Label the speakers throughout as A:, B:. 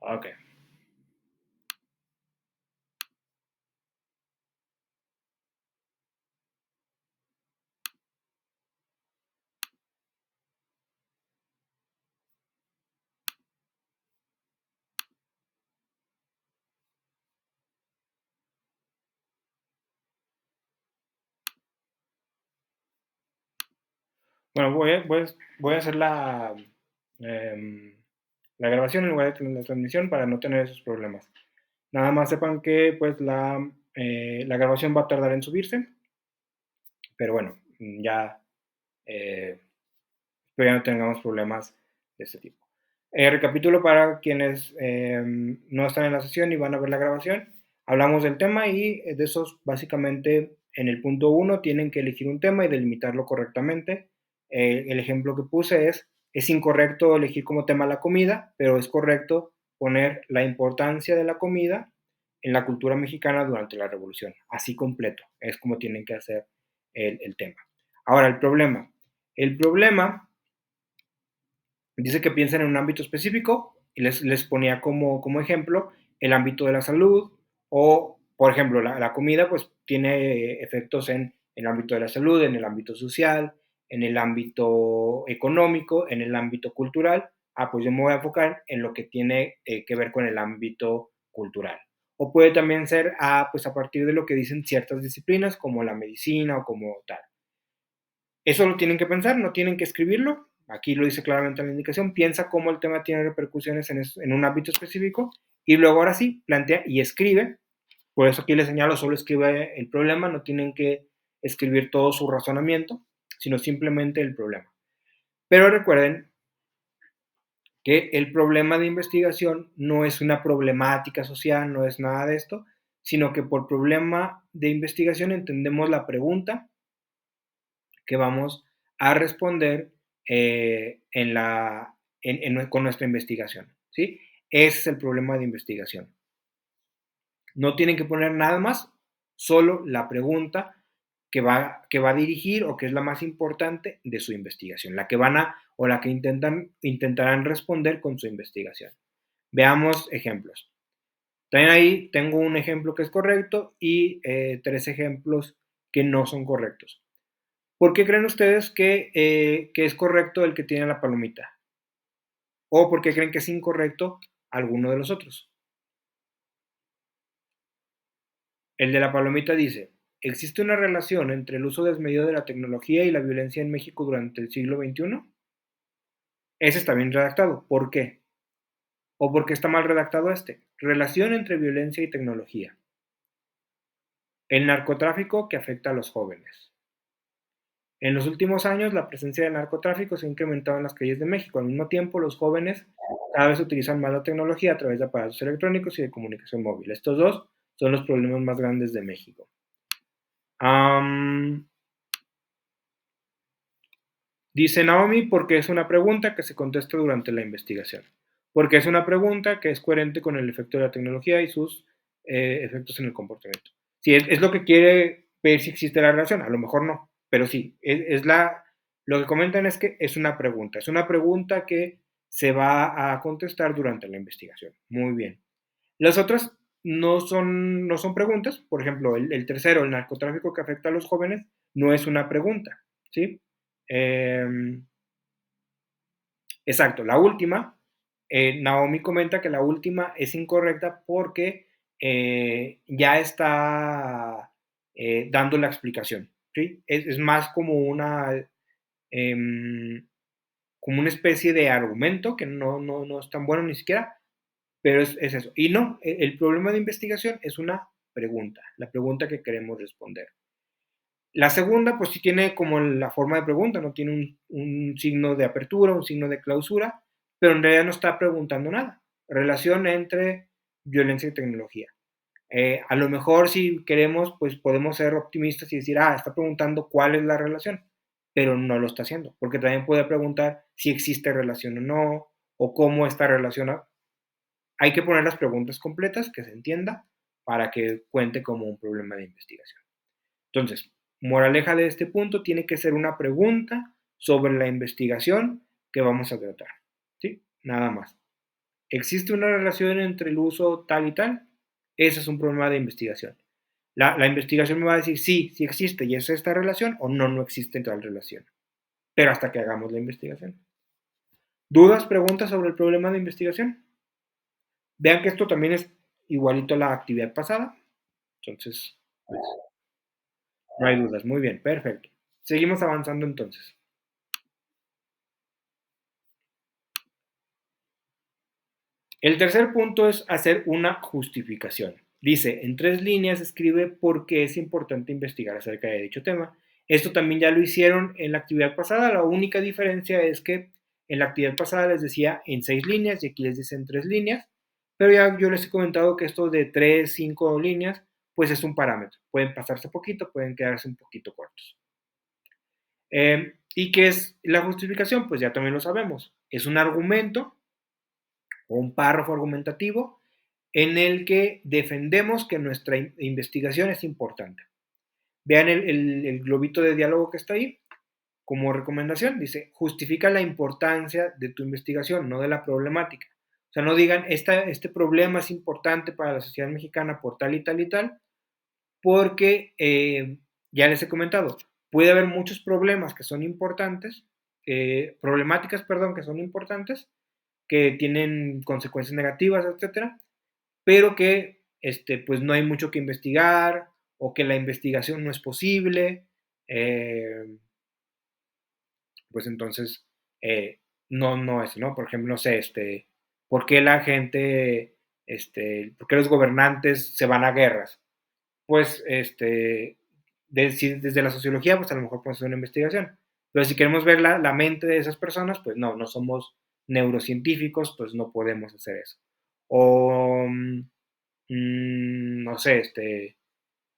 A: Ok. Bueno, voy a hacer em, la grabación en lugar de tener la transmisión para no tener esos problemas. Nada más sepan que pues la grabación va a tardar en subirse, pero bueno, ya eh, espero ya no tengamos problemas de este tipo. Recapitulo para quienes no están en la sesión y van a ver la grabación. Hablamos del tema y de esos básicamente en el punto 1 tienen que elegir un tema y delimitarlo correctamente. El ejemplo que puse es incorrecto elegir como tema la comida, pero es correcto poner la importancia de la comida en la cultura mexicana durante la revolución, así completo, es como tienen que hacer el tema. Ahora, el problema dice que piensen en un ámbito específico y les ponía como ejemplo el ámbito de la salud o, por ejemplo, la comida pues tiene efectos en el ámbito de la salud, en el ámbito social, en el ámbito económico, en el ámbito cultural. Ah, pues yo me voy a enfocar en lo que tiene que ver con el ámbito cultural. O puede también ser pues a partir de lo que dicen ciertas disciplinas como la medicina o como tal. Eso lo tienen que pensar, no tienen que escribirlo. Aquí lo dice claramente en la indicación. Piensa cómo el tema tiene repercusiones en un ámbito específico y luego ahora sí, plantea y escribe. Por eso aquí les señalo, solo escribe el problema, no tienen que escribir todo su razonamiento, sino simplemente el problema. Pero recuerden que el problema de investigación no es una problemática social, no es nada de esto, sino que por problema de investigación entendemos la pregunta que vamos a responder con nuestra investigación. ¿Sí? Ese es el problema de investigación. No tienen que poner nada más, solo la pregunta que va a dirigir o que es la más importante de su investigación, la que van a o la que intentarán responder con su investigación. Veamos ejemplos. También ahí tengo un ejemplo que es correcto y 3 ejemplos que no son correctos. ¿Por qué creen ustedes que es correcto el que tiene la palomita? ¿O por qué creen que es incorrecto alguno de los otros? El de la palomita dice, ¿existe una relación entre el uso desmedido de la tecnología y la violencia en México durante el siglo XXI? Ese está bien redactado. ¿Por qué? ¿O por qué está mal redactado este? Relación entre violencia y tecnología. El narcotráfico que afecta a los jóvenes. En los últimos años, la presencia del narcotráfico se ha incrementado en las calles de México. Al mismo tiempo, los jóvenes cada vez utilizan más la tecnología a través de aparatos electrónicos y de comunicación móvil. Estos dos son los problemas más grandes de México. Dice Naomi porque es una pregunta que se contesta durante la investigación. Porque es una pregunta que es coherente con el efecto de la tecnología y sus efectos en el comportamiento. Sí, es lo que quiere ver si existe la relación. A lo mejor no, pero sí, lo que comentan es que es una pregunta. Es una pregunta que se va a contestar durante la investigación. Muy bien. Las otras no son preguntas. Por ejemplo, el tercero, el narcotráfico que afecta a los jóvenes, no es una pregunta. ¿Sí? Eh, exacto, la última, Naomi comenta que la última es incorrecta porque ya está dando la explicación. ¿Sí? Es más em, como una especie de argumento que no es tan bueno ni siquiera, pero es eso. Y no, el problema de investigación es una pregunta, la pregunta que queremos responder. La segunda, pues sí tiene como la forma de pregunta, no tiene un signo de apertura, un signo de clausura, pero en realidad no está preguntando nada. Relación entre violencia y tecnología. A lo mejor si queremos, pues podemos ser optimistas y decir, está preguntando cuál es la relación, pero no lo está haciendo, porque también puede preguntar si existe relación o no, o cómo está relacionada. Hay que poner las preguntas completas, que se entienda, para que cuente como un problema de investigación. Entonces, moraleja de este punto, tiene que ser una pregunta sobre la investigación que vamos a tratar. ¿Sí? Nada más. ¿Existe una relación entre el uso tal y tal? Ese es un problema de investigación. La investigación me va a decir sí, sí existe y es esta relación o no, no existe tal relación. Pero hasta que hagamos la investigación. ¿Dudas, preguntas sobre el problema de investigación? Vean que esto también es igualito a la actividad pasada. Entonces, pues, no hay dudas. Muy bien, perfecto. Seguimos avanzando entonces. El tercer punto es hacer una justificación. Dice, en 3 líneas escribe por qué es importante investigar acerca de dicho tema. Esto también ya lo hicieron en la actividad pasada. La única diferencia es que en la actividad pasada les decía en 6 líneas y aquí les dice en 3 líneas. Pero ya yo les he comentado que esto de 3, 5 líneas, pues es un parámetro. Pueden pasarse poquito, pueden quedarse un poquito cortos. ¿Y qué es la justificación? Pues ya también lo sabemos. Es un argumento o un párrafo argumentativo en el que defendemos que nuestra investigación es importante. Vean el globito de diálogo que está ahí. Como recomendación, dice, justifica la importancia de tu investigación, no de la problemática. O sea, no digan, este problema es importante para la sociedad mexicana por tal y tal y tal, porque ya les he comentado, puede haber muchos problemas que son importantes, problemáticas, perdón, que son importantes, que tienen consecuencias negativas, etcétera, pero que pues no hay mucho que investigar o que la investigación no es posible, pues entonces no es, ¿no? Por ejemplo, no sé, ¿por qué la gente, por qué los gobernantes se van a guerras? Pues, desde la sociología, pues a lo mejor podemos hacer una investigación. Pero si queremos ver la mente de esas personas, pues no somos neurocientíficos, pues no podemos hacer eso. O, no sé,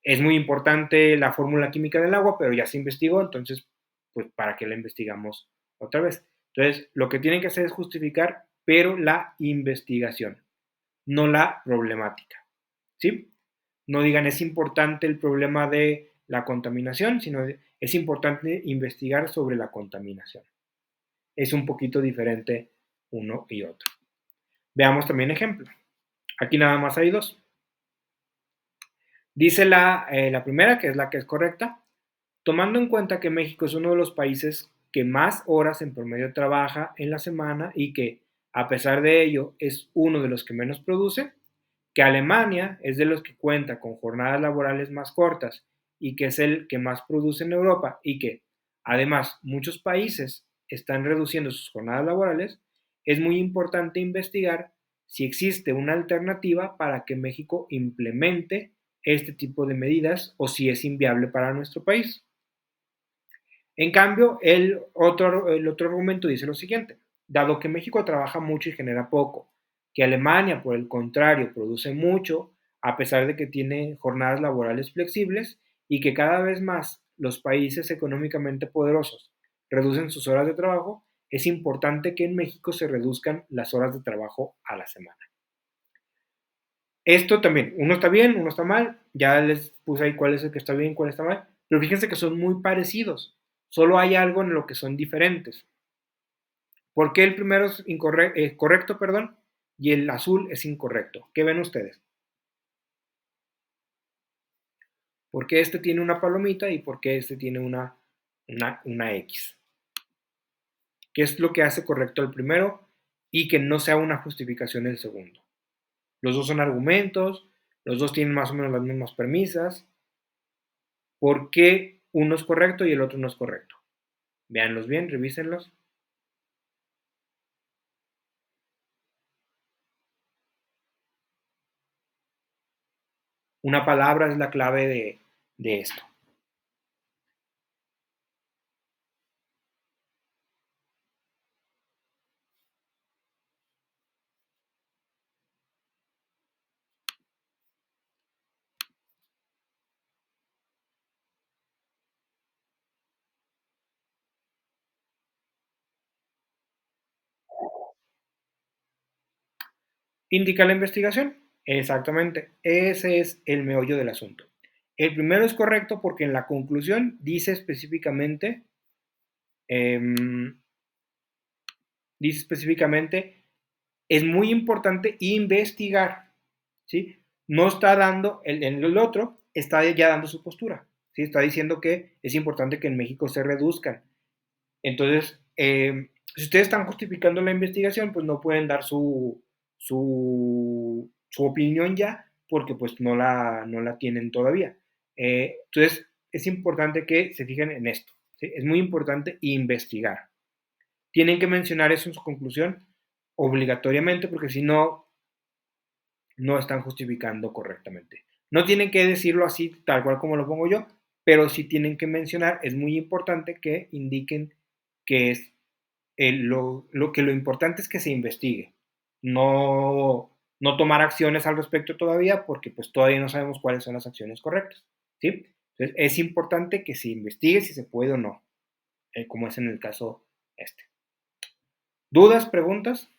A: es muy importante la fórmula química del agua, pero ya se investigó, entonces, pues, ¿para qué la investigamos otra vez? Entonces, lo que tienen que hacer es justificar, pero la investigación, no la problemática, ¿sí? No digan es importante el problema de la contaminación, sino es importante investigar sobre la contaminación. Es un poquito diferente uno y otro. Veamos también ejemplo. Aquí nada más hay dos. Dice la primera, que es la que es correcta, tomando en cuenta que México es uno de los países que más horas en promedio trabaja en la semana y que, a pesar de ello, es uno de los que menos produce, que Alemania es de los que cuenta con jornadas laborales más cortas y que es el que más produce en Europa y que, además, muchos países están reduciendo sus jornadas laborales, es muy importante investigar si existe una alternativa para que México implemente este tipo de medidas o si es inviable para nuestro país. En cambio, el otro argumento dice lo siguiente, dado que México trabaja mucho y genera poco, que Alemania, por el contrario, produce mucho, a pesar de que tiene jornadas laborales flexibles, y que cada vez más los países económicamente poderosos reducen sus horas de trabajo, es importante que en México se reduzcan las horas de trabajo a la semana. Esto también, uno está bien, uno está mal, ya les puse ahí cuál es el que está bien, cuál está mal, pero fíjense que son muy parecidos, solo hay algo en lo que son diferentes. ¿Por qué el primero es correcto, perdón, y el azul es incorrecto? ¿Qué ven ustedes? ¿Por qué este tiene una palomita y por qué este tiene una X? ¿Qué es lo que hace correcto el primero y que no sea una justificación el segundo? Los dos son argumentos, los dos tienen más o menos las mismas premisas. ¿Por qué uno es correcto y el otro no es correcto? Véanlos bien, revísenlos. Una palabra es la clave de esto. ¿Indica la investigación? Exactamente, ese es el meollo del asunto. El primero es correcto porque en la conclusión em, dice específicamente es muy importante investigar, ¿sí? No está dando, el otro está ya dando su postura, ¿sí? Está diciendo que es importante que en México se reduzcan. Entonces, si ustedes están justificando la investigación, pues no pueden dar su opinión ya, porque pues no la tienen todavía. Entonces, es importante que se fijen en esto, ¿sí? Es muy importante investigar. Tienen que mencionar eso en su conclusión obligatoriamente, porque si no, no están justificando correctamente. No tienen que decirlo así, tal cual como lo pongo yo, pero sí tienen que mencionar, es muy importante que indiquen que es lo importante es que se investigue, no tomar acciones al respecto todavía, porque pues todavía no sabemos cuáles son las acciones correctas, ¿sí? Entonces, es importante que se investigue si se puede o no, como es en el caso este. ¿Dudas, preguntas?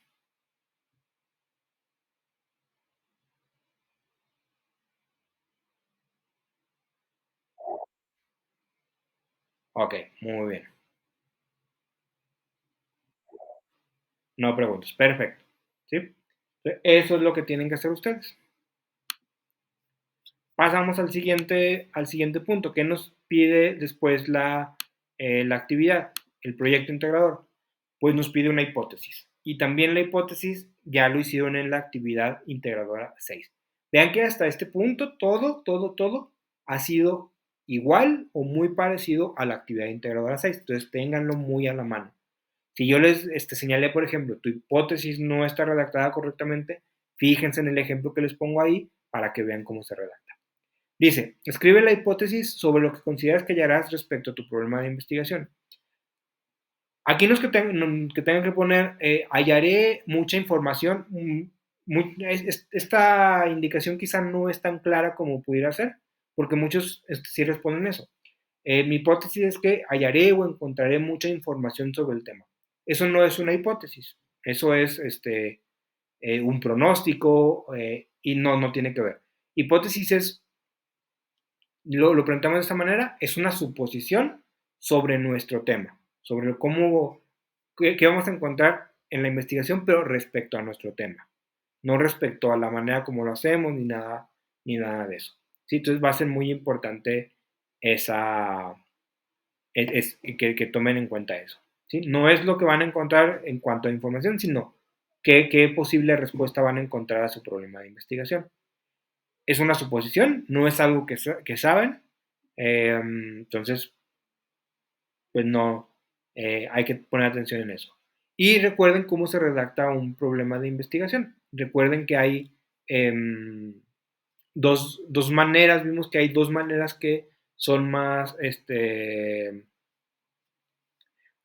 A: Ok, muy bien. No preguntas, perfecto, ¿sí? Eso es lo que tienen que hacer ustedes. Pasamos al siguiente punto. ¿Qué nos pide después la actividad, el proyecto integrador? Pues nos pide una hipótesis. Y también la hipótesis ya lo hicieron en la actividad integradora 6. Vean que hasta este punto todo ha sido igual o muy parecido a la actividad integradora 6. Entonces ténganlo muy a la mano. Si yo les señalé, por ejemplo, tu hipótesis no está redactada correctamente, fíjense en el ejemplo que les pongo ahí para que vean cómo se redacta. Dice, escribe la hipótesis sobre lo que consideras que hallarás respecto a tu problema de investigación. Aquí no es que, tengan que poner, hallaré mucha información. Esta indicación quizá no es tan clara como pudiera ser, porque muchos sí responden eso. Mi hipótesis es que hallaré o encontraré mucha información sobre el tema. Eso no es una hipótesis, eso es un pronóstico y no tiene que ver. Hipótesis es lo planteamos de esta manera, es una suposición sobre nuestro tema, sobre qué vamos a encontrar en la investigación, pero respecto a nuestro tema, no respecto a la manera como lo hacemos, ni nada de eso. ¿Sí? Entonces va a ser muy importante esa, que tomen en cuenta eso. ¿Sí? No es lo que van a encontrar en cuanto a información, sino qué posible respuesta van a encontrar a su problema de investigación. Es una suposición, no es algo que saben, entonces, pues no, hay que poner atención en eso. Y recuerden cómo se redacta un problema de investigación. Recuerden que hay dos maneras, vimos que hay dos maneras que son más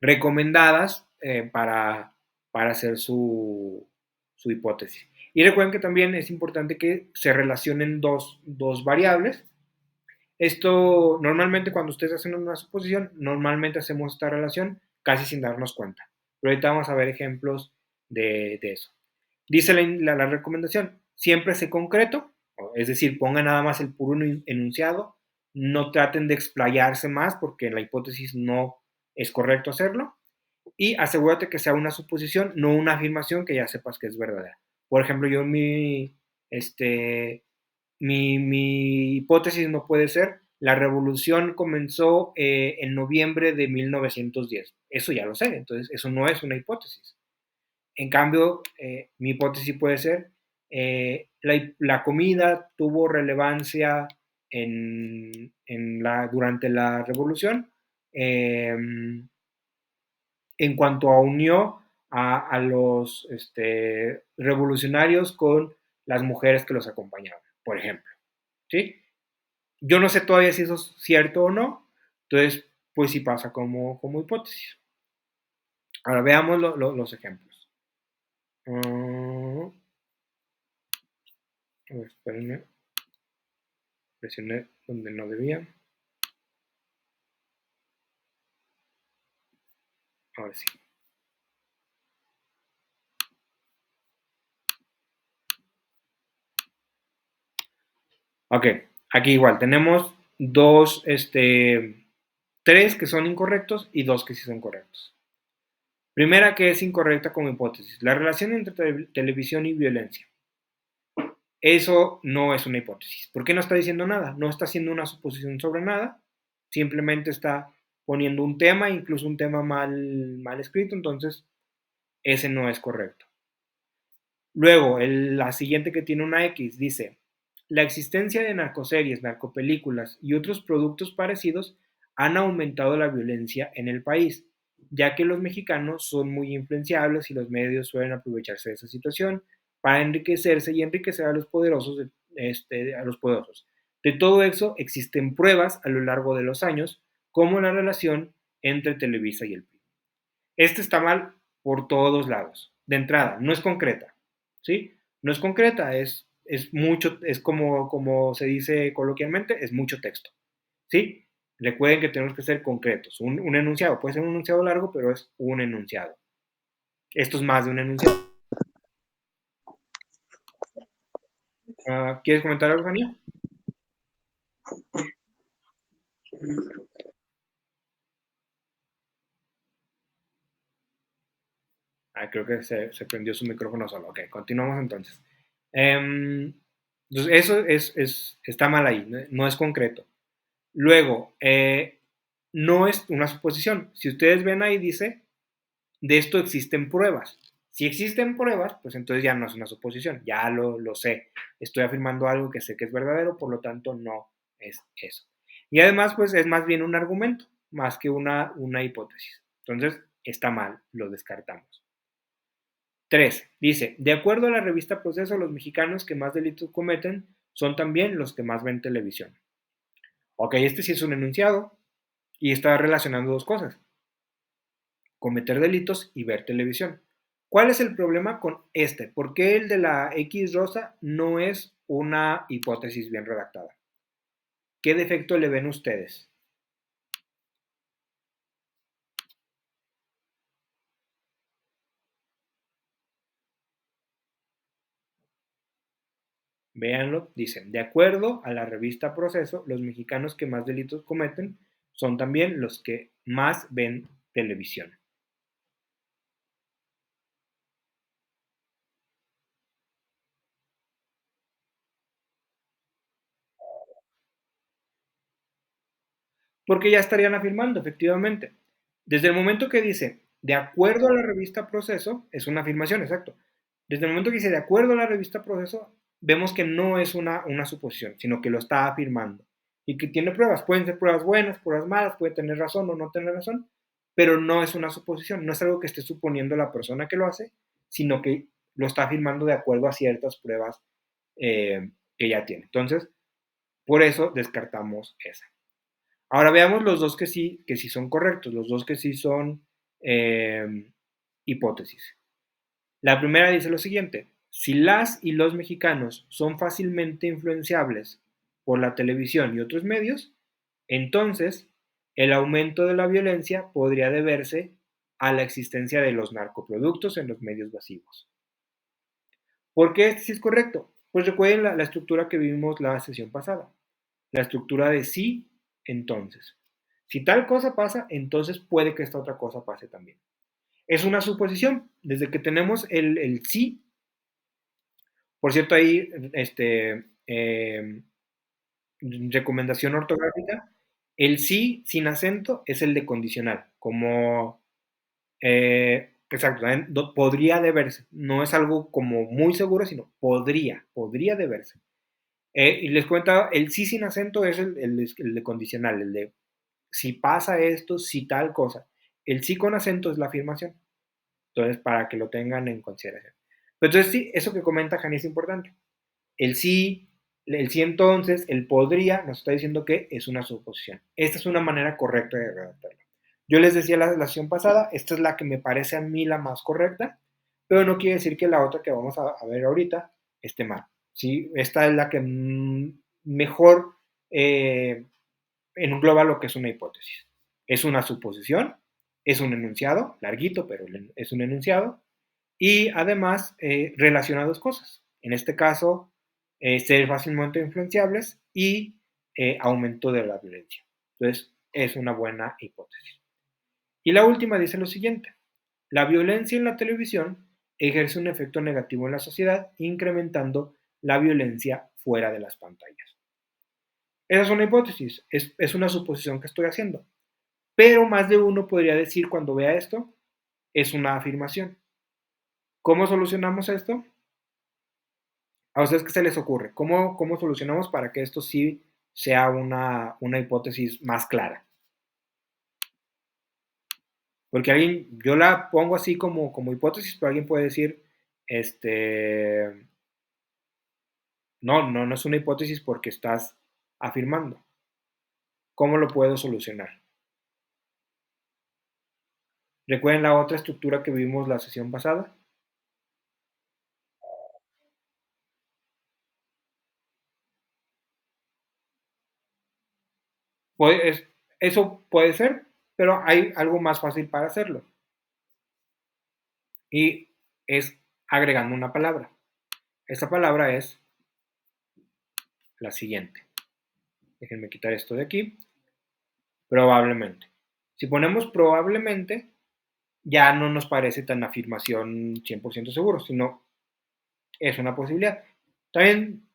A: recomendadas para hacer su hipótesis. Y recuerden que también es importante que se relacionen dos variables. Esto normalmente cuando ustedes hacen una suposición, normalmente hacemos esta relación casi sin darnos cuenta. Pero ahorita vamos a ver ejemplos de eso. Dice la recomendación, siempre sé concreto, es decir, pongan nada más el puro enunciado, no traten de explayarse más porque en la hipótesis no es correcto hacerlo, y asegúrate que sea una suposición, no una afirmación que ya sepas que es verdadera. Por ejemplo, yo mi hipótesis no puede ser, la revolución comenzó en noviembre de 1910. Eso ya lo sé, entonces eso no es una hipótesis. En cambio, mi hipótesis puede ser, la comida tuvo relevancia durante la revolución en cuanto a unió a los revolucionarios con las mujeres que los acompañaban, por ejemplo. ¿Sí? Yo no sé todavía si eso es cierto o no, entonces, pues sí pasa como hipótesis. Ahora veamos los ejemplos. Espérenme, presioné donde no debía. Ahora sí. Ok, aquí igual tenemos tres que son incorrectos y dos que sí son correctos. Primera que es incorrecta como hipótesis, la relación entre televisión y violencia. Eso no es una hipótesis. ¿Por qué no está diciendo nada? No está haciendo una suposición sobre nada, simplemente está poniendo un tema, incluso un tema mal escrito, entonces ese no es correcto. Luego, la siguiente que tiene una X dice, la existencia de narcoseries, narcopelículas y otros productos parecidos han aumentado la violencia en el país, ya que los mexicanos son muy influenciables y los medios suelen aprovecharse de esa situación para enriquecerse y enriquecer a los poderosos. A los poderosos. De todo eso existen pruebas a lo largo de los años, como la relación entre Televisa y el PRI. Este está mal por todos lados. De entrada, no es concreta, ¿sí? No es concreta, es mucho, es como se dice coloquialmente, es mucho texto, ¿sí? Recuerden que tenemos que ser concretos. Un enunciado puede ser un enunciado largo, pero es un enunciado. Esto es más de un enunciado. ¿Quieres comentar algo, Jania? Creo que se prendió su micrófono solo. Ok, continuamos entonces. Entonces, eso está mal ahí, no es concreto. Luego, no es una suposición. Si ustedes ven ahí, dice, de esto existen pruebas. Si existen pruebas, pues entonces ya no es una suposición, ya lo sé. Estoy afirmando algo que sé que es verdadero, por lo tanto no es eso. Y además, pues es más bien un argumento, más que una hipótesis. Entonces, está mal, lo descartamos. 3. Dice, de acuerdo a la revista Proceso, los mexicanos que más delitos cometen son también los que más ven televisión. Ok, este sí es un enunciado y está relacionando dos cosas, cometer delitos y ver televisión. ¿Cuál es el problema con este? ¿Por qué el de la X rosa no es una hipótesis bien redactada? ¿Qué defecto le ven ustedes? Véanlo, dicen, de acuerdo a la revista Proceso, los mexicanos que más delitos cometen son también los que más ven televisión. Porque ya estarían afirmando, efectivamente. Desde el momento que dice, de acuerdo a la revista Proceso, es una afirmación, exacto. Desde el momento que dice, de acuerdo a la revista Proceso, vemos que no es una suposición, sino que lo está afirmando. Y que tiene pruebas. Pueden ser pruebas buenas, pruebas malas, puede tener razón o no tener razón, pero no es una suposición, no es algo que esté suponiendo la persona que lo hace, sino que lo está afirmando de acuerdo a ciertas pruebas que ya tiene. Entonces, por eso descartamos esa. Ahora veamos los dos que sí son correctos, los dos que sí son hipótesis. La primera dice lo siguiente, si las y los mexicanos son fácilmente influenciables por la televisión y otros medios, entonces el aumento de la violencia podría deberse a la existencia de los narcoproductos en los medios masivos. ¿Por qué este sí es correcto? Pues recuerden la estructura que vimos la sesión pasada, la estructura de sí, entonces. Si tal cosa pasa, entonces puede que esta otra cosa pase también. Es una suposición. Desde que tenemos el sí, por cierto, ahí, recomendación ortográfica, el sí sin acento es el de condicional, como, exacto, podría deberse. No es algo como muy seguro, sino podría deberse. Y les comentaba, el sí sin acento es el de condicional, el de si pasa esto, si tal cosa. El sí con acento es la afirmación. Entonces, para que lo tengan en consideración. Pero entonces, sí, eso que comenta Jani es importante. El sí entonces, el podría, nos está diciendo que es una suposición. Esta es una manera correcta de redactarlo. Yo les decía la sesión pasada, esta es la que me parece a mí la más correcta, pero no quiere decir que la otra que vamos a ver ahorita esté mal. ¿Sí? Esta es la que mejor engloba lo que es una hipótesis. Es una suposición, es un enunciado, larguito, pero es un enunciado, y además relaciona dos cosas. En este caso, ser fácilmente influenciables y aumento de la violencia. Entonces, es una buena hipótesis. Y la última dice lo siguiente. La violencia en la televisión ejerce un efecto negativo en la sociedad, incrementando la violencia fuera de las pantallas. Esa es una hipótesis, es una suposición que estoy haciendo. Pero más de uno podría decir cuando vea esto, es una afirmación. ¿Cómo solucionamos esto? ¿A ustedes qué se les ocurre? ¿Cómo solucionamos para que esto sí sea una hipótesis más clara? Porque alguien, yo la pongo así como hipótesis, pero alguien puede decir, no es una hipótesis porque estás afirmando. ¿Cómo lo puedo solucionar? ¿Recuerden la otra estructura que vimos la sesión pasada? Eso puede ser, pero hay algo más fácil para hacerlo. Y es agregando una palabra. Esta palabra es la siguiente. Déjenme quitar esto de aquí. Probablemente. Si ponemos probablemente, ya no nos parece tan afirmación 100% seguro, sino es una posibilidad. También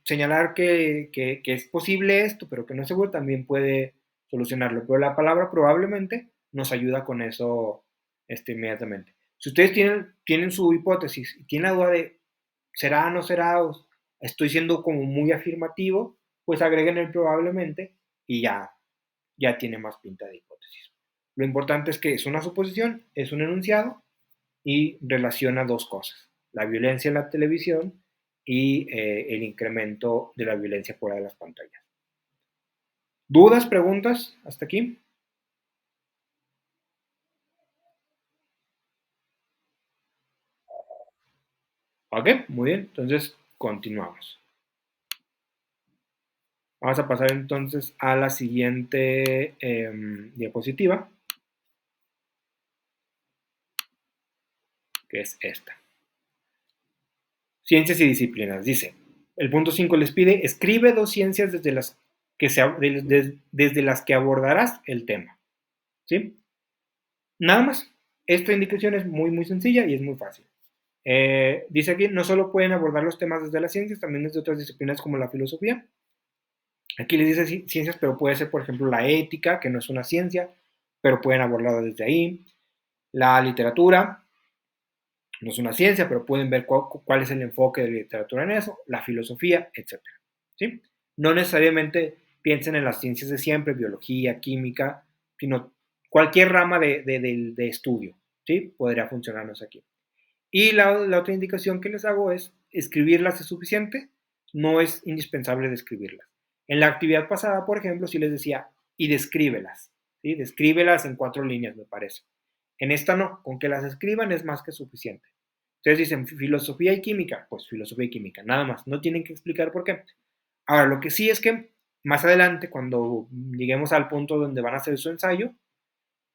A: señalar que es posible esto, pero que no es seguro, también puede solucionarlo. Pero la palabra probablemente nos ayuda con eso inmediatamente. Si ustedes tienen su hipótesis y tienen la duda de será o no será, o estoy siendo como muy afirmativo, pues agreguen el probablemente y ya tiene más pinta de hipótesis. Lo importante es que es una suposición, es un enunciado y relaciona dos cosas, la violencia en la televisión y el incremento de la violencia fuera de las pantallas. ¿Dudas, preguntas hasta aquí? Ok, muy bien, entonces continuamos. Vamos a pasar entonces a la siguiente diapositiva, que es esta. Ciencias y disciplinas. Dice, el punto 5 les pide, escribe dos ciencias desde las que abordarás el tema. ¿Sí? Nada más. Esta indicación es muy sencilla y es muy fácil. Dice aquí, no solo pueden abordar los temas desde las ciencias, también desde otras disciplinas como la filosofía. Aquí les dice ciencias, pero puede ser, por ejemplo, la ética, que no es una ciencia, pero pueden abordarla desde ahí. La literatura, no es una ciencia, pero pueden ver cuál es el enfoque de la literatura en eso, la filosofía, etc. ¿Sí? No necesariamente piensen en las ciencias de siempre, biología, química, sino cualquier rama de estudio, ¿sí? Podría funcionarnos aquí. Y la otra indicación que les hago es, escribirlas es suficiente, no es indispensable describirlas. En la actividad pasada, por ejemplo, sí les decía, y descríbelas, ¿sí? Descríbelas en 4 líneas, me parece. En esta no, con que las escriban es más que suficiente. Ustedes dicen filosofía y química, pues filosofía y química, nada más, no tienen que explicar por qué. Ahora, lo que sí es que más adelante, cuando lleguemos al punto donde van a hacer su ensayo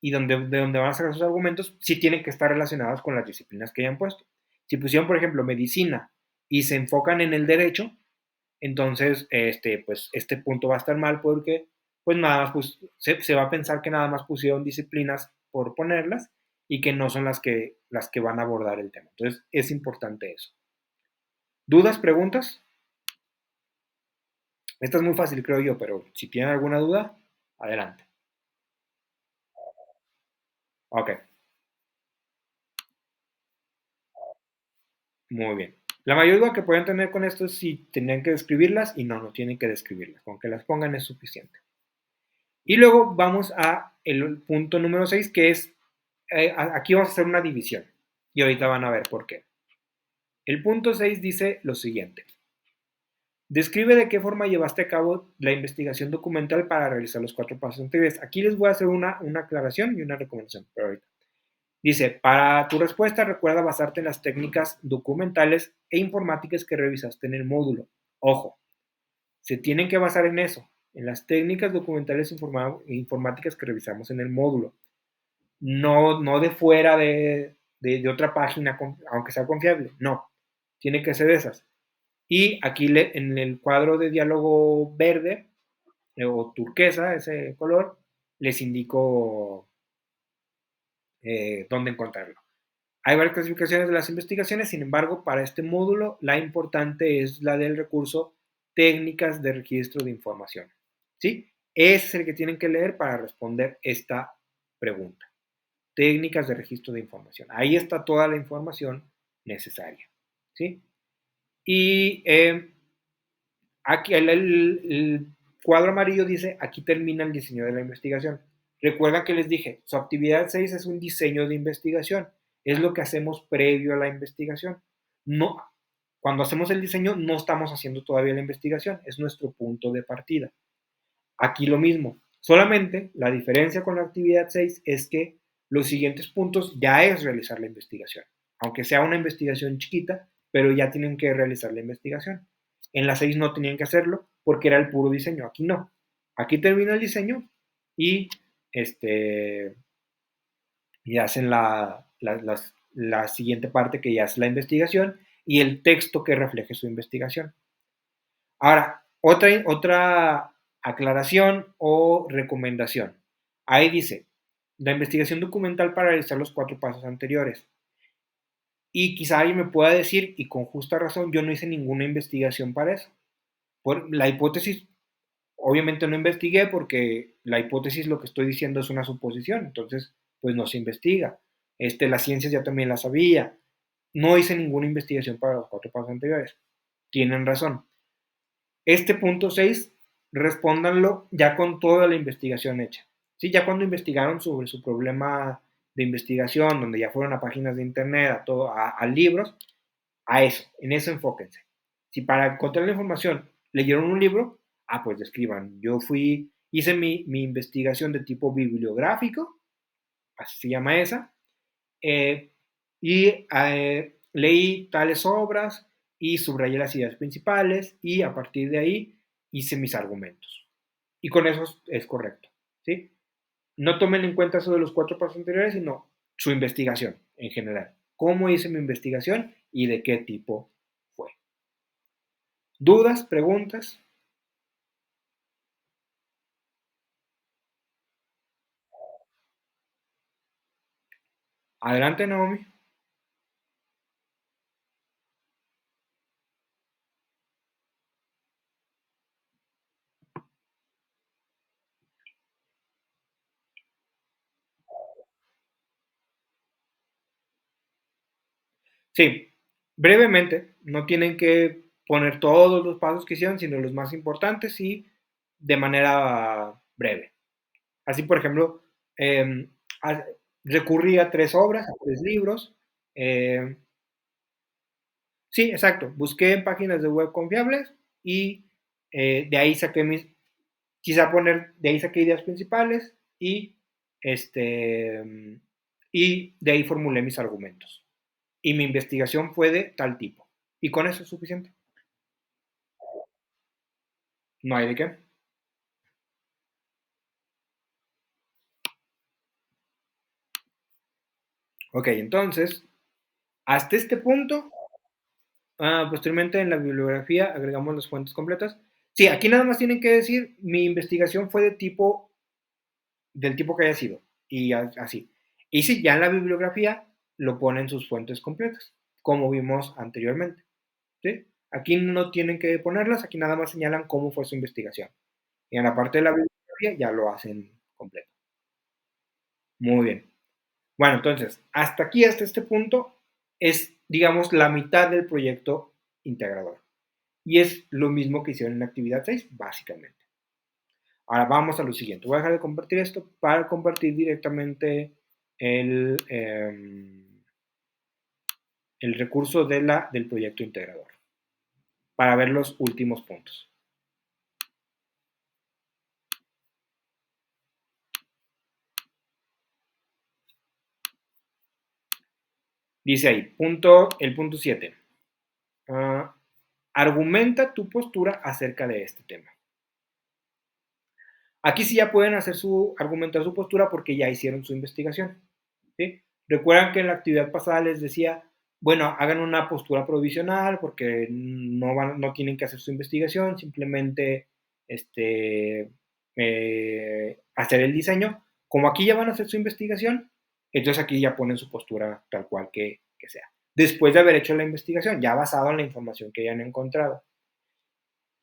A: y de donde van a sacar sus argumentos, sí tienen que estar relacionados con las disciplinas que hayan puesto. Si pusieron, por ejemplo, medicina y se enfocan en el derecho, entonces pues este punto va a estar mal porque pues nada más pues, se va a pensar que nada más pusieron disciplinas por ponerlas y que no son las que van a abordar el tema. Entonces es importante eso. ¿Dudas, preguntas? Esta es muy fácil, creo yo, pero si tienen alguna duda, adelante. Ok, muy bien. La mayor duda que pueden tener con esto es si tenían que describirlas y no tienen que describirlas. Con que las pongan es suficiente. Y luego vamos a el punto número 6, que es, aquí vamos a hacer una división. Y ahorita van a ver por qué. El punto 6 dice lo siguiente. Describe de qué forma llevaste a cabo la investigación documental para realizar los 4 pasos anteriores. Aquí les voy a hacer una aclaración y una recomendación, pero ahorita. Dice, para tu respuesta recuerda basarte en las técnicas documentales e informáticas que revisaste en el módulo. Ojo, se tienen que basar en eso, en las técnicas documentales e informáticas que revisamos en el módulo. No de fuera de otra página, aunque sea confiable. No, tiene que ser esas. Y aquí en el cuadro de diálogo verde o turquesa, ese color, les indico dónde encontrarlo. Hay varias clasificaciones de las investigaciones, sin embargo, para este módulo la importante es la del recurso técnicas de registro de información. ¿Sí? Ese es el que tienen que leer para responder esta pregunta. Técnicas de registro de información. Ahí está toda la información necesaria. ¿Sí? Y aquí el cuadro amarillo dice, aquí termina el diseño de la investigación. Recuerda que les dije, su actividad 6 es un diseño de investigación. Es lo que hacemos previo a la investigación. No, cuando hacemos el diseño no estamos haciendo todavía la investigación, es nuestro punto de partida. Aquí lo mismo, solamente la diferencia con la actividad 6 es que los siguientes puntos ya es realizar la investigación, aunque sea una investigación chiquita, pero ya tienen que realizar la investigación. En la 6 no tenían que hacerlo porque era el puro diseño, aquí no. Aquí termina el diseño y y hacen la siguiente parte que ya es la investigación y el texto que refleje su investigación. Ahora, otra aclaración o recomendación. Ahí dice, la investigación documental para realizar los 4 pasos anteriores. Y quizá alguien me pueda decir, y con justa razón, yo no hice ninguna investigación para eso. Por la hipótesis, obviamente no investigué porque la hipótesis lo que estoy diciendo es una suposición, entonces pues no se investiga. Las ciencias ya también la sabía. No hice ninguna investigación para los 4 pasos anteriores. Tienen razón. Este punto 6, respóndanlo ya con toda la investigación hecha. ¿Sí? Ya cuando investigaron sobre su problema de investigación, donde ya fueron a páginas de internet, a libros, a eso, en eso enfóquense. Si para encontrar la información leyeron un libro, pues describan. Yo hice mi investigación de tipo bibliográfico, así se llama esa, y leí tales obras y subrayé las ideas principales y a partir de ahí hice mis argumentos. Y con eso es correcto. ¿Sí? No tomen en cuenta eso de los 4 pasos anteriores, sino su investigación en general. ¿Cómo hice mi investigación y de qué tipo fue? ¿Dudas? ¿Preguntas? Adelante, Naomi. Sí, brevemente, no tienen que poner todos los pasos que hicieron, sino los más importantes y de manera breve. Así, por ejemplo, eh, recurrí a 3 obras, a 3 libros. eh, sí, exacto. Busqué en páginas de web confiables y de ahí saqué de ahí saqué ideas principales y de ahí formulé mis argumentos. Y mi investigación fue de tal tipo. Y con eso es suficiente. No hay de qué. Ok, entonces, hasta este punto, posteriormente en la bibliografía agregamos las fuentes completas. Sí, aquí nada más tienen que decir, mi investigación fue del tipo que haya sido, y así. Y sí, ya en la bibliografía lo ponen sus fuentes completas, como vimos anteriormente. ¿Sí? Aquí no tienen que ponerlas, aquí nada más señalan cómo fue su investigación. Y en la parte de la bibliografía ya lo hacen completo. Muy bien. Bueno, entonces, hasta aquí, hasta este punto, es, digamos, la mitad del proyecto integrador. Y es lo mismo que hicieron en la actividad 6, básicamente. Ahora vamos a lo siguiente. Voy a dejar de compartir esto para compartir directamente el recurso del proyecto integrador para ver los últimos puntos. Dice ahí, el punto 7. Argumenta tu postura acerca de este tema. Aquí sí ya pueden argumentar su postura porque ya hicieron su investigación. ¿Sí? Recuerdan que en la actividad pasada les decía, bueno, hagan una postura provisional porque no tienen que hacer su investigación, simplemente hacer el diseño. Como aquí ya van a hacer su investigación, Entonces aquí ya ponen su postura tal cual que sea. Después de haber hecho la investigación, ya basado en la información que hayan encontrado.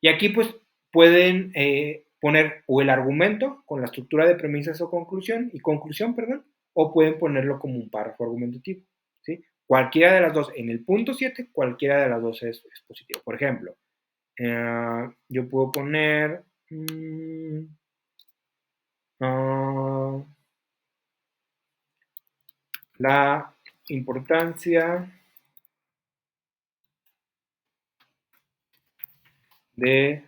A: Y aquí pues pueden poner o el argumento con la estructura de premisas o conclusión, perdón, o pueden ponerlo como un párrafo argumentativo, ¿sí? Cualquiera de las dos, en el punto 7, cualquiera de las dos es positivo. Por ejemplo, yo puedo poner la importancia de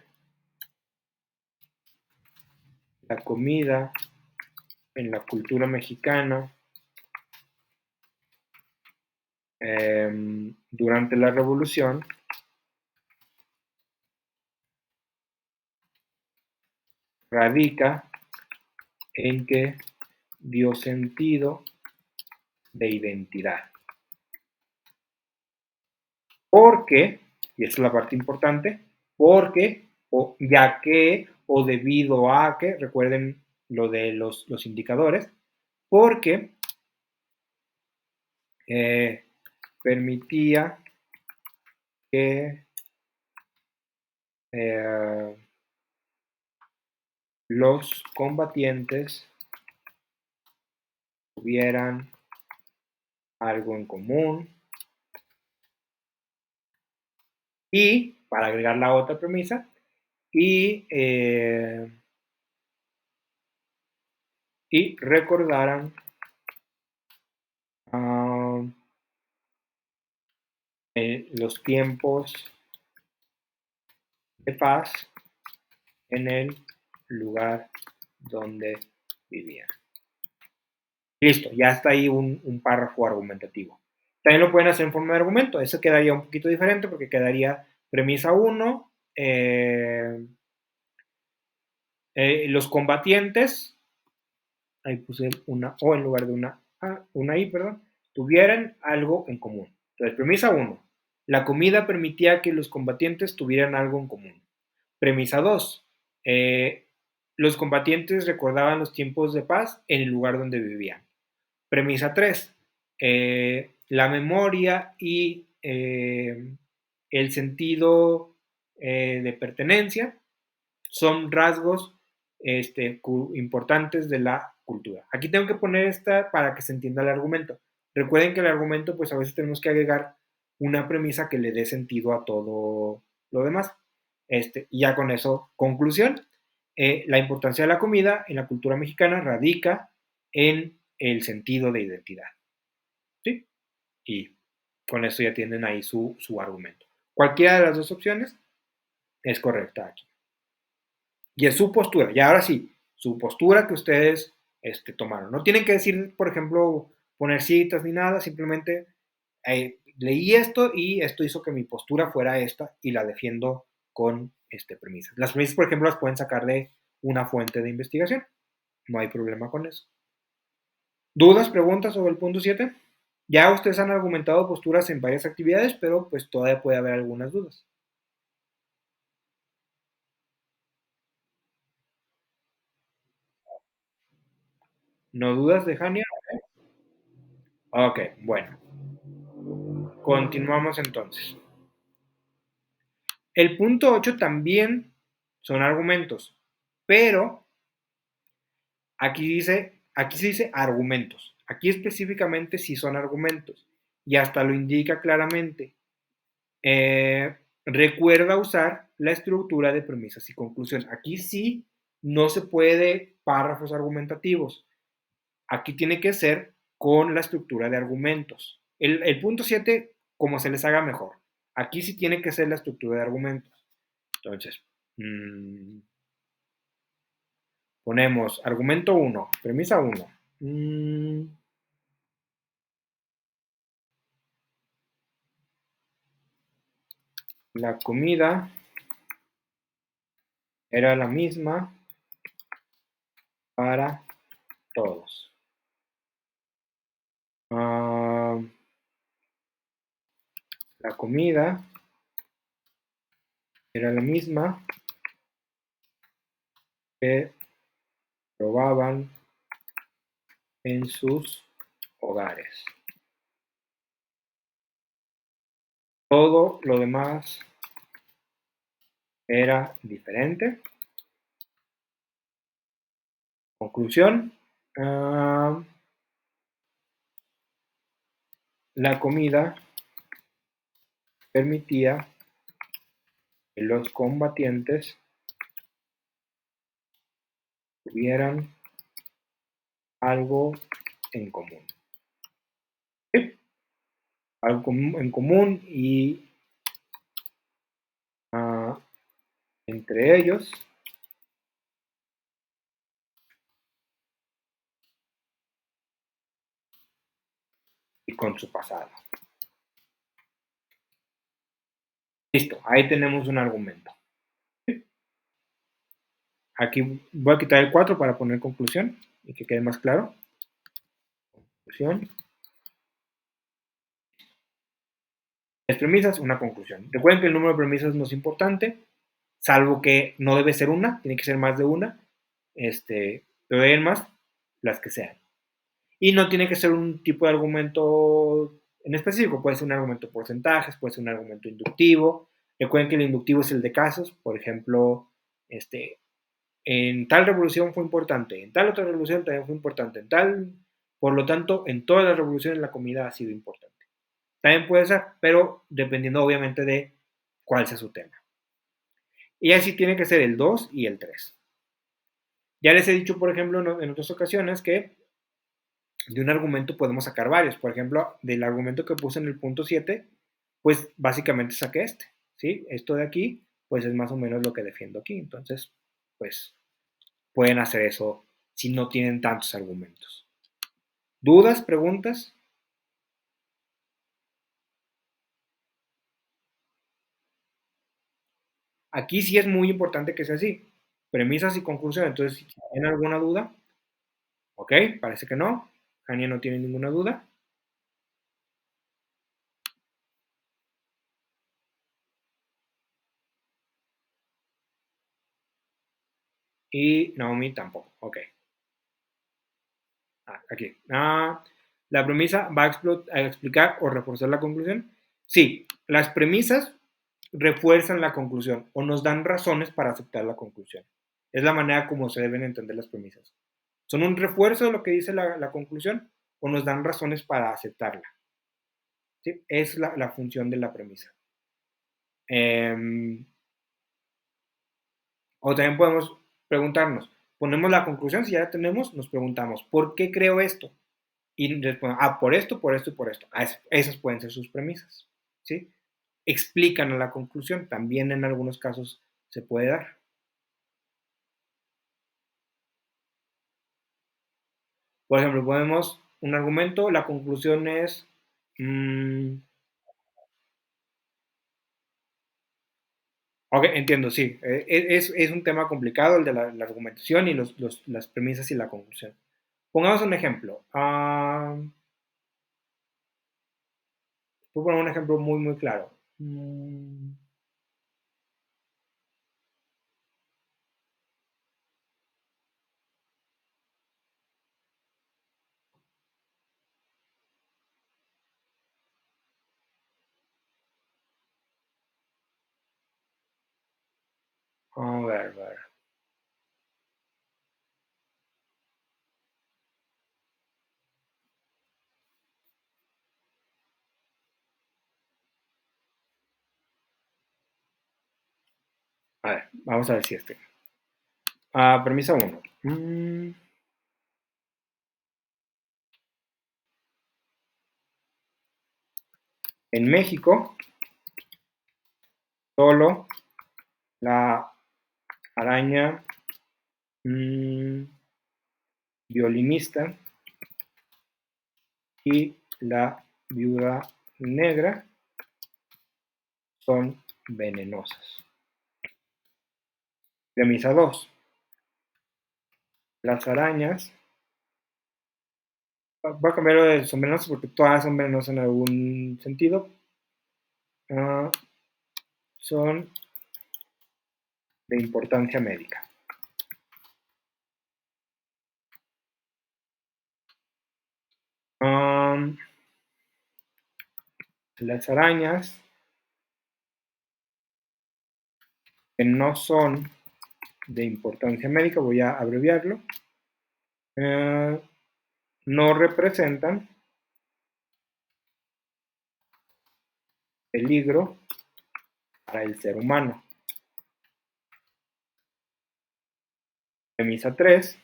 A: la comida en la cultura mexicana durante la Revolución radica en que dio sentido de identidad. Porque, y esa es la parte importante, porque, o ya que, o debido a que, recuerden lo de los indicadores, porque permitía que los combatientes tuvieran algo en común. Y, para agregar la otra premisa, y recordaran los tiempos de paz en el lugar donde vivían. Listo, ya está ahí un párrafo argumentativo. También lo pueden hacer en forma de argumento. Eso quedaría un poquito diferente porque quedaría premisa 1, los combatientes, ahí puse una O en lugar de una I, perdón, tuvieran algo en común. Entonces, premisa 1, la comida permitía que los combatientes tuvieran algo en común. Premisa 2, los combatientes recordaban los tiempos de paz en el lugar donde vivían. Premisa 3, la memoria y el sentido de pertenencia son rasgos importantes de la cultura. Aquí tengo que poner esta para que se entienda el argumento. Recuerden que el argumento, pues a veces tenemos que agregar una premisa que le dé sentido a todo lo demás. Y ya con eso, conclusión, la importancia de la comida en la cultura mexicana radica en el sentido de identidad. ¿Sí? Y con eso ya tienen ahí su argumento. Cualquiera de las dos opciones es correcta aquí. Y es su postura. Y ahora sí, su postura que ustedes tomaron. No tienen que decir, por ejemplo, poner citas ni nada, simplemente leí esto y esto hizo que mi postura fuera esta y la defiendo con premisas. Las premisas, por ejemplo, las pueden sacar de una fuente de investigación. No hay problema con eso. ¿Dudas, preguntas sobre el punto 7? Ya ustedes han argumentado posturas en varias actividades, pero pues todavía puede haber algunas dudas. ¿No dudas de Jania? Ok, bueno. Continuamos entonces. El punto 8 también son argumentos, pero aquí se dice argumentos. Aquí específicamente sí son argumentos y hasta lo indica claramente. Recuerda usar la estructura de premisas y conclusiones. Aquí sí no se puede párrafos argumentativos. Aquí tiene que ser con la estructura de argumentos. El punto 7, como se les haga mejor. Aquí sí tiene que ser la estructura de argumentos. Entonces, ponemos argumento 1, premisa 1. La comida era la misma para todos. La comida era la misma que probaban en sus hogares. Todo lo demás era diferente. Conclusión. La comida permitía que los combatientes tuvieran algo en común. ¿Sí? Algo en común y entre ellos y con su pasado. Listo, ahí tenemos un argumento. Aquí voy a quitar el 4 para poner conclusión y que quede más claro. Conclusión. Tres premisas, una conclusión. Recuerden que el número de premisas no es importante, salvo que no debe ser una, tiene que ser más de una. Pero deben más las que sean. Y no tiene que ser un tipo de argumento en específico, puede ser un argumento de porcentajes, puede ser un argumento inductivo. Recuerden que el inductivo es el de casos, por ejemplo, en tal revolución fue importante, en tal otra revolución también fue importante, por lo tanto, en todas las revoluciones la comida ha sido importante. También puede ser, pero dependiendo obviamente de cuál sea su tema. Y así tiene que ser el 2 y el 3. Ya les he dicho, por ejemplo, en otras ocasiones que de un argumento podemos sacar varios. Por ejemplo, del argumento que puse en el punto 7, pues básicamente saqué este, ¿sí? Esto de aquí, pues es más o menos lo que defiendo aquí. Entonces, pues pueden hacer eso si no tienen tantos argumentos. ¿Dudas? ¿Preguntas? Aquí sí es muy importante que sea así. Premisas y conclusión. Entonces, si tienen alguna duda, ok, parece que no. Jania no tiene ninguna duda. Y Naomi tampoco. Ok. Aquí. La premisa va a explicar o reforzar la conclusión. Sí, las premisas refuerzan la conclusión o nos dan razones para aceptar la conclusión. Es la manera como se deben entender las premisas. ¿Son un refuerzo de lo que dice la conclusión o nos dan razones para aceptarla? ¿Sí? Es la función de la premisa. O también podemos preguntarnos, ponemos la conclusión, si ya la tenemos, nos preguntamos, ¿por qué creo esto? Y respondemos, por esto, por esto y por esto. Esas pueden ser sus premisas, ¿sí? Explican a la conclusión, también en algunos casos se puede dar. Por ejemplo, ponemos un argumento, la conclusión es, ok, entiendo, sí, es un tema complicado el de la argumentación y las premisas y la conclusión. Pongamos un ejemplo. Voy a poner un ejemplo muy, muy claro. A ver, a ver. A ver, vamos a ver si este. Premisa 1. En México, solo la araña violinista y la viuda negra son venenosas. Premisa 2. Las arañas, voy a cambiar lo de son venenosas porque todas son venenosas en algún sentido, son de importancia médica. Las arañas que no son de importancia médica, voy a abreviarlo, no representan peligro para el ser humano. Premisa 3.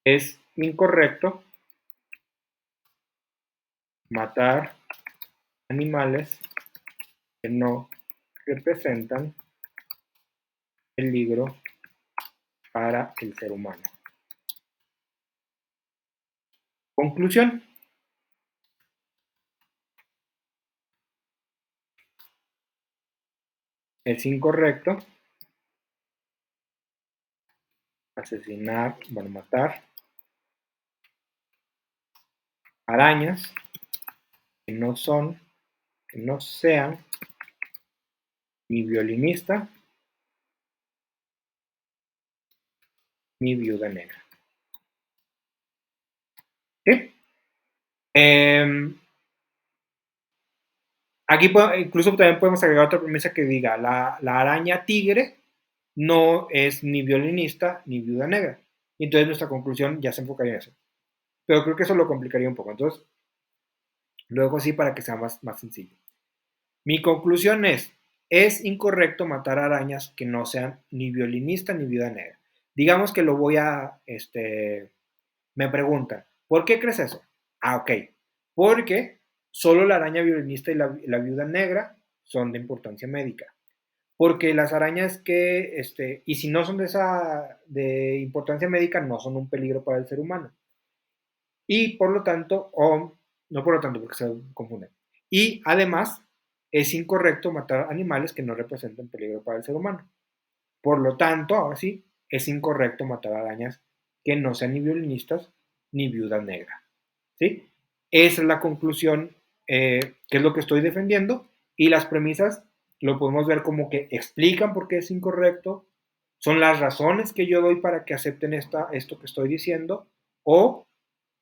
A: Es incorrecto matar animales que no representan peligro para el ser humano. Conclusión. Es incorrecto matar arañas que no sean ni violinista ni viuda negra. ¿Sí? Aquí incluso también podemos agregar otra premisa que diga, la araña tigre no es ni violinista ni viuda negra. Y entonces nuestra conclusión ya se enfocaría en eso. Pero creo que eso lo complicaría un poco. Entonces, luego sí para que sea más sencillo. Mi conclusión es incorrecto matar arañas que no sean ni violinista ni viuda negra. Digamos que lo voy a, me preguntan, ¿por qué crees eso? Ok, porque solo la araña violinista y la viuda negra son de importancia médica. Porque las arañas que, y si no son de importancia médica, no son un peligro para el ser humano. Y por lo tanto, o no por lo tanto, porque se confunden. Y además, es incorrecto matar animales que no representen peligro para el ser humano. Por lo tanto, ahora sí, es incorrecto matar arañas que no sean ni violinistas ni viuda negra. ¿Sí? Esa es la conclusión, que es lo que estoy defendiendo, y las premisas lo podemos ver como que explican por qué es incorrecto, son las razones que yo doy para que acepten esto que estoy diciendo, o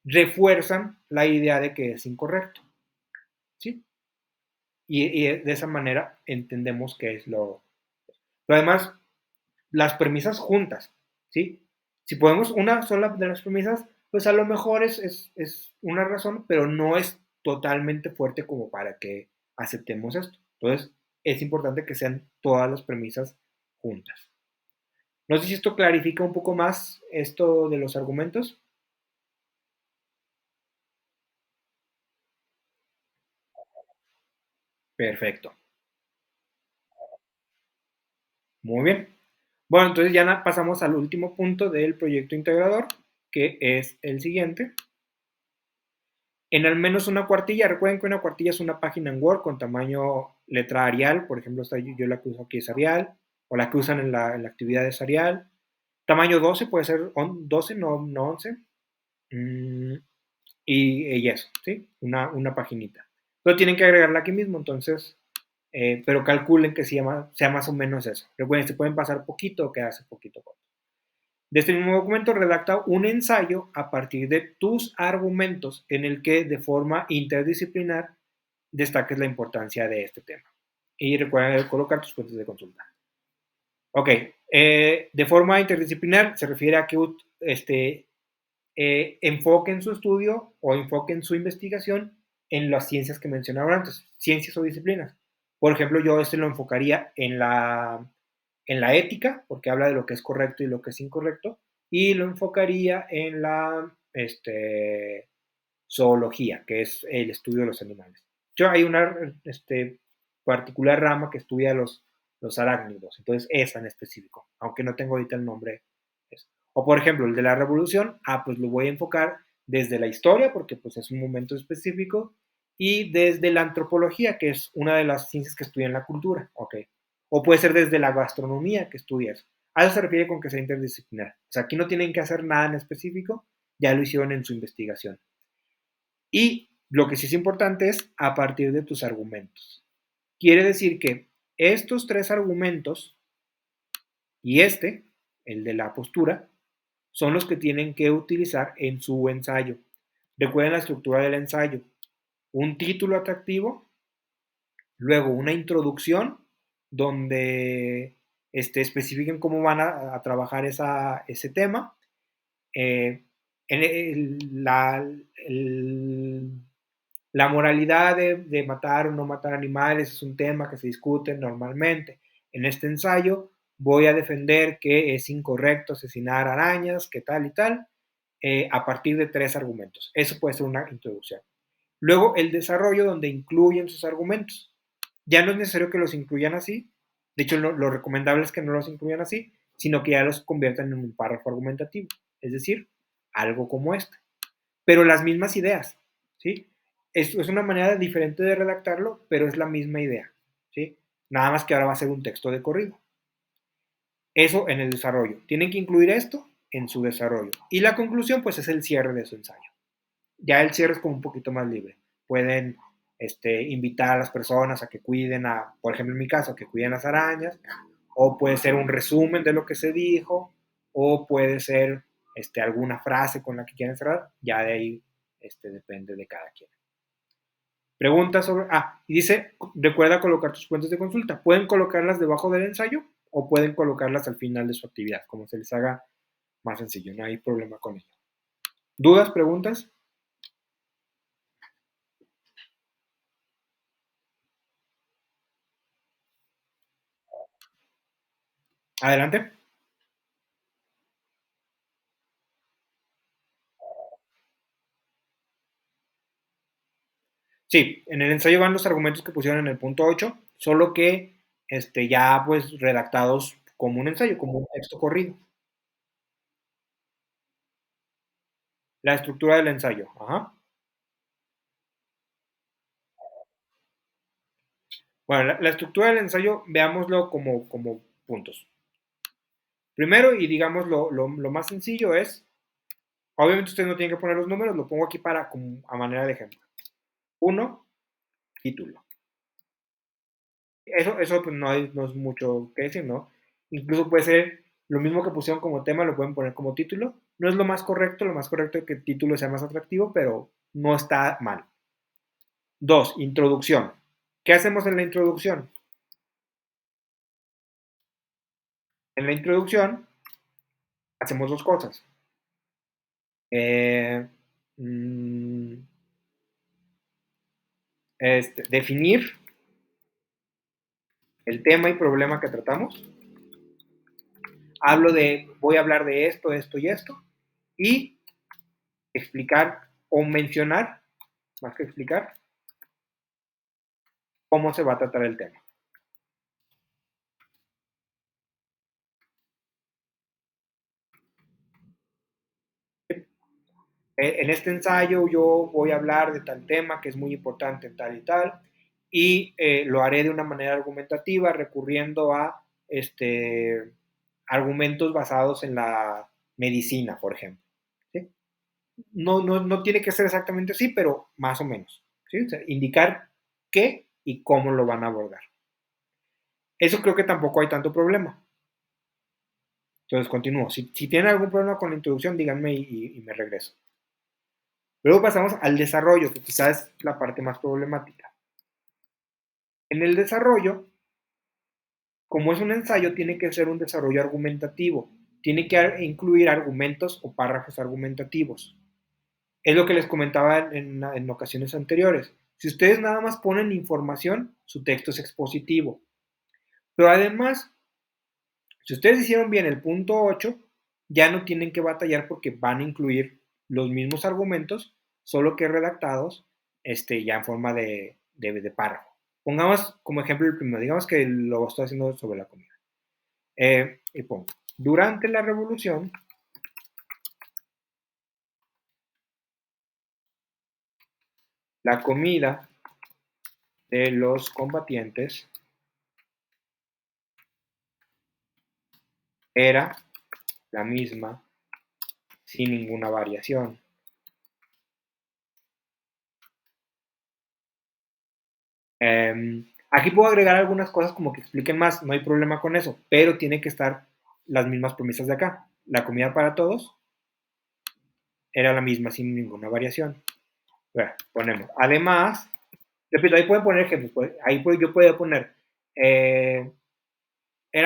A: refuerzan la idea de que es incorrecto. ¿Sí? Y de esa manera entendemos qué es lo... Pero además, las premisas juntas, ¿sí? Si podemos una sola de las premisas, pues a lo mejor es una razón, pero no es totalmente fuerte como para que aceptemos esto. Entonces, es importante que sean todas las premisas juntas. No sé si esto clarifica un poco más esto de los argumentos. Perfecto. Muy bien. Bueno, entonces ya pasamos al último punto del proyecto integrador, que es el siguiente. En al menos una cuartilla, recuerden que una cuartilla es una página en Word con tamaño letra Arial, por ejemplo, yo la que uso aquí es Arial, o la que usan en la actividad es Arial. Tamaño 12 puede ser 12, no 11. Mm, y eso, ¿sí? Una paginita. Pero tienen que agregarla aquí mismo, entonces, pero calculen que sea más o menos eso. Recuerden, se pueden pasar poquito o quedarse poquito corto. De este mismo documento redacta un ensayo a partir de tus argumentos en el que de forma interdisciplinar destaques la importancia de este tema. Y recuerda colocar tus fuentes de consulta. Ok, de forma interdisciplinar se refiere a que enfoquen su estudio o enfoquen su investigación en las ciencias que mencionaba antes, ciencias o disciplinas. Por ejemplo, yo lo enfocaría en la ética, porque habla de lo que es correcto y lo que es incorrecto, y lo enfocaría en la zoología, que es el estudio de los animales. Yo hay una particular rama que estudia los arácnidos, entonces esa en específico, aunque no tengo ahorita el nombre. O por ejemplo, el de la revolución, pues lo voy a enfocar desde la historia, porque pues es un momento específico, y desde la antropología, que es una de las ciencias que estudian la cultura, ¿ok? O puede ser desde la gastronomía que estudias. A eso se refiere con que sea interdisciplinar. O sea, aquí no tienen que hacer nada en específico, ya lo hicieron en su investigación. Y lo que sí es importante es a partir de tus argumentos. Quiere decir que estos 3 argumentos y el de la postura, son los que tienen que utilizar en su ensayo. Recuerden la estructura del ensayo. Un título atractivo, luego una introducción donde especifiquen cómo van a trabajar ese tema. La moralidad de matar o no matar animales es un tema que se discute normalmente. En este ensayo voy a defender que es incorrecto asesinar arañas, que tal y tal, a partir de 3 argumentos. Eso puede ser una introducción. Luego, el desarrollo donde incluyen sus argumentos. Ya no es necesario que los incluyan así. De hecho, lo recomendable es que no los incluyan así, sino que ya los conviertan en un párrafo argumentativo. Es decir, algo como este. Pero las mismas ideas, ¿sí? Es una manera diferente de redactarlo, pero es la misma idea, ¿sí? Nada más que ahora va a ser un texto de corrido. Eso en el desarrollo. Tienen que incluir esto en su desarrollo. Y la conclusión, pues, es el cierre de su ensayo. Ya el cierre es como un poquito más libre. Pueden invitar a las personas a que cuiden por ejemplo, en mi caso, a que cuiden las arañas, o puede ser un resumen de lo que se dijo, o puede ser alguna frase con la que quieran cerrar, ya de ahí depende de cada quien. Pregunta sobre, y dice, recuerda colocar tus fuentes de consulta. Pueden colocarlas debajo del ensayo o pueden colocarlas al final de su actividad, como se les haga más sencillo, no hay problema con ello. ¿Dudas, preguntas? Adelante. Sí, en el ensayo van los argumentos que pusieron en el punto 8, solo que ya pues redactados como un ensayo, como un texto corrido. La estructura del ensayo, ajá. Bueno, la estructura del ensayo, veámoslo como puntos. Primero, y digamos lo más sencillo es, obviamente ustedes no tienen que poner los números, lo pongo aquí a manera de ejemplo. 1, título. Eso pues no es mucho que decir, ¿no? Incluso puede ser lo mismo que pusieron como tema, lo pueden poner como título. No es lo más correcto es que el título sea más atractivo, pero no está mal. 2, introducción. ¿Qué hacemos en la introducción? En la introducción hacemos 2 cosas. Eh, mm, definir el tema y problema que tratamos. Voy a hablar de esto, esto y esto. Y explicar o mencionar, más que explicar, cómo se va a tratar el tema. En este ensayo yo voy a hablar de tal tema que es muy importante en tal y tal, y lo haré de una manera argumentativa recurriendo a argumentos basados en la medicina, por ejemplo. ¿Sí? No tiene que ser exactamente así, pero más o menos. ¿Sí? O sea, indicar qué y cómo lo van a abordar. Eso creo que tampoco hay tanto problema. Entonces continúo. Si tienen algún problema con la introducción, díganme y me regreso. Luego pasamos al desarrollo, que quizás es la parte más problemática. En el desarrollo, como es un ensayo, tiene que ser un desarrollo argumentativo. Tiene que incluir argumentos o párrafos argumentativos. Es lo que les comentaba en ocasiones anteriores. Si ustedes nada más ponen información, su texto es expositivo. Pero además, si ustedes hicieron bien el punto 8, ya no tienen que batallar porque van a incluir los mismos argumentos, solo que redactados ya en forma de párrafo. Pongamos como ejemplo el primero, digamos que lo estoy haciendo sobre la comida. Y pongo, durante la revolución, la comida de los combatientes era la misma sin ninguna variación. Aquí puedo agregar algunas cosas como que expliquen más, no hay problema con eso, pero tiene que estar las mismas premisas de acá. La comida para todos era la misma sin ninguna variación. Bueno, ponemos, además, repito, ahí pueden poner ejemplos, ahí yo puedo poner, era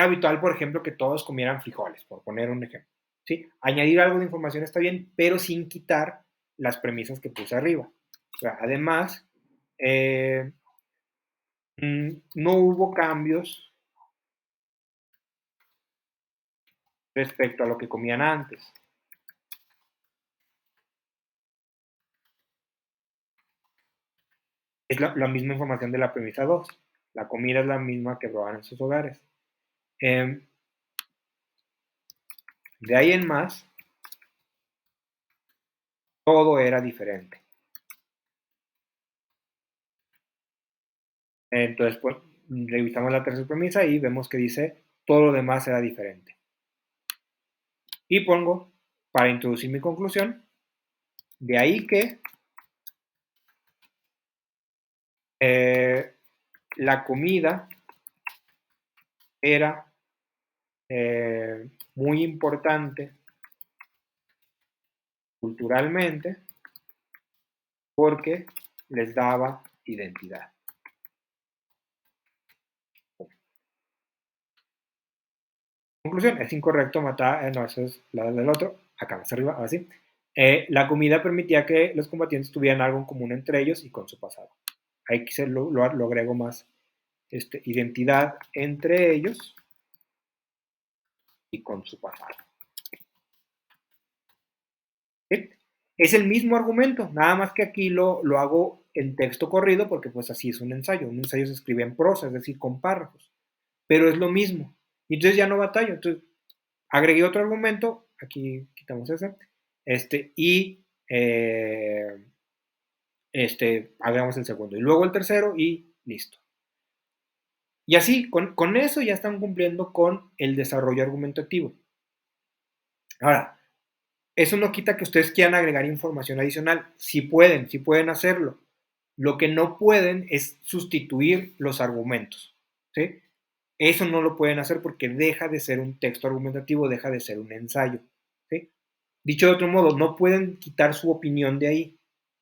A: habitual, por ejemplo, que todos comieran frijoles, por poner un ejemplo. ¿Sí? Añadir algo de información está bien, pero sin quitar las premisas que puse arriba. O sea, además, no hubo cambios respecto a lo que comían antes. Es la misma información de la premisa 2. La comida es la misma que probaban en sus hogares. De ahí en más, todo era diferente. Entonces, pues, revisamos la tercera premisa y vemos que dice todo lo demás era diferente. Y pongo, para introducir mi conclusión, de ahí que la comida era muy importante culturalmente porque les daba identidad. Conclusión, es incorrecto matar, no, eso es la del otro, acá más arriba, ahora sí. La comida permitía que los combatientes tuvieran algo en común entre ellos y con su pasado. Ahí quise lo agrego más identidad entre ellos y con su pasado. ¿Sí? Es el mismo argumento, nada más que aquí lo hago en texto corrido porque pues así es un ensayo. Un ensayo se escribe en prosa, es decir, con párrafos. Pero es lo mismo. Y entonces ya no batallo. Entonces agregué otro argumento, aquí quitamos ese, y agregamos el segundo. Y luego el tercero y listo. Y así, con eso ya están cumpliendo con el desarrollo argumentativo. Ahora, eso no quita que ustedes quieran agregar información adicional. Sí pueden hacerlo. Lo que no pueden es sustituir los argumentos. ¿Sí? Eso no lo pueden hacer porque deja de ser un texto argumentativo, deja de ser un ensayo. ¿Sí? Dicho de otro modo, no pueden quitar su opinión de ahí,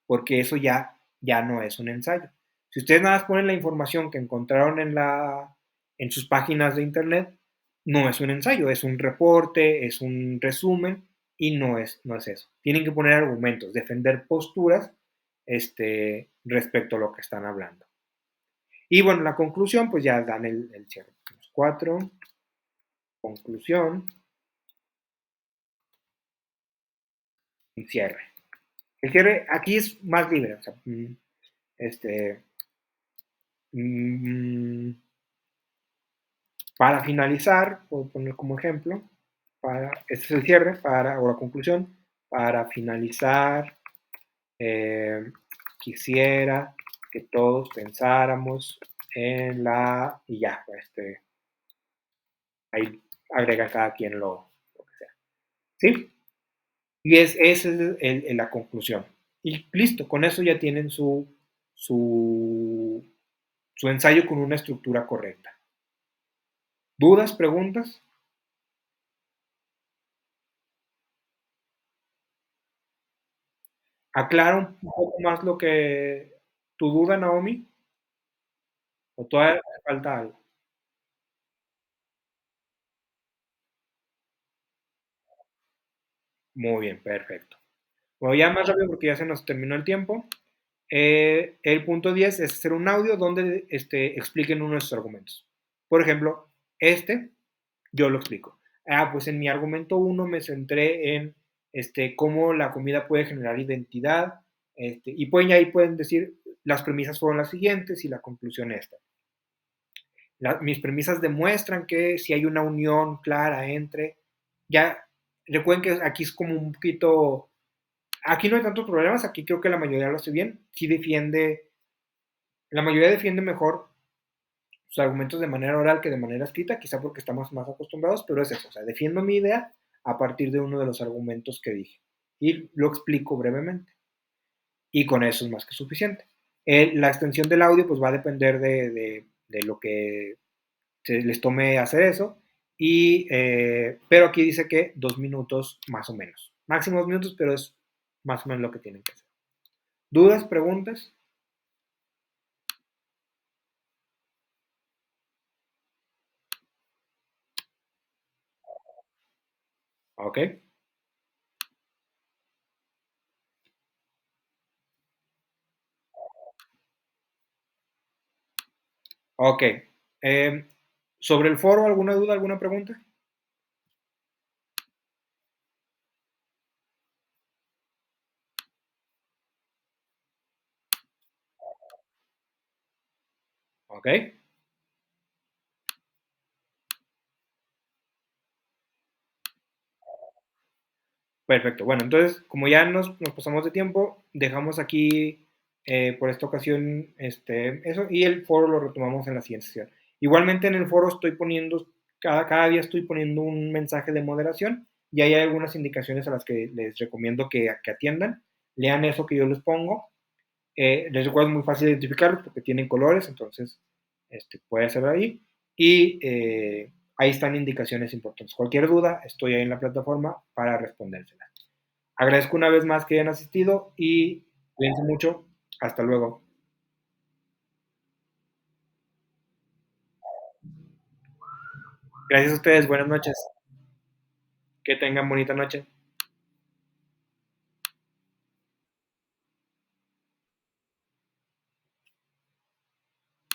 A: porque eso ya no es un ensayo. Si ustedes nada más ponen la información que encontraron en sus páginas de internet, no es un ensayo, es un reporte, es un resumen y no es eso. Tienen que poner argumentos, defender posturas respecto a lo que están hablando. Y bueno, la conclusión, pues ya dan el cierre. 4, conclusión y cierre. El cierre aquí es más libre, o sea, para finalizar, puedo poner como ejemplo, este es el cierre, o la conclusión, para finalizar, quisiera que todos pensáramos en y ya, ahí agrega cada quien lo que sea. ¿Sí? Y esa es la conclusión. Y listo, con eso ya tienen su ensayo con una estructura correcta. ¿Dudas, preguntas? ¿Aclara un poco más lo que tu duda, Naomi? ¿O todavía falta algo? Muy bien, perfecto. Bueno, ya más rápido porque ya se nos terminó el tiempo. El punto 10 es hacer un audio donde expliquen uno de sus argumentos. Por ejemplo, yo lo explico. Pues en mi argumento 1 me centré en cómo la comida puede generar identidad, y ahí pueden decir, las premisas fueron las siguientes y la conclusión esta. Mis premisas demuestran que si hay una unión clara entre, ya, recuerden que aquí es como un poquito, aquí no hay tantos problemas, aquí creo que la mayoría lo hace bien, sí la mayoría defiende mejor sus argumentos de manera oral que de manera escrita, quizá porque estamos más acostumbrados, pero es eso, o sea, defiendo mi idea a partir de uno de los argumentos que dije y lo explico brevemente y con eso es más que suficiente. La extensión del audio pues va a depender de lo que se les tome hacer eso. Pero aquí dice que 2 minutos más o menos. Máximo 2 minutos, pero es más o menos lo que tienen que hacer. ¿Dudas, preguntas? Ok. Ok. ¿Sobre el foro alguna duda, alguna pregunta? Ok. Perfecto. Bueno, entonces, como ya nos pasamos de tiempo, dejamos aquí por esta ocasión eso y el foro lo retomamos en la siguiente sesión. Igualmente en el foro estoy poniendo, cada día estoy poniendo un mensaje de moderación y ahí hay algunas indicaciones a las que les recomiendo que atiendan. Lean eso que yo les pongo. Les recuerdo es muy fácil identificarlos porque tienen colores, entonces puede ser ahí. Y ahí están indicaciones importantes. Cualquier duda, estoy ahí en la plataforma para respondérselas. Agradezco una vez más que hayan asistido y cuídense mucho. Hasta luego. Gracias a ustedes. Buenas noches. Que tengan bonita noche.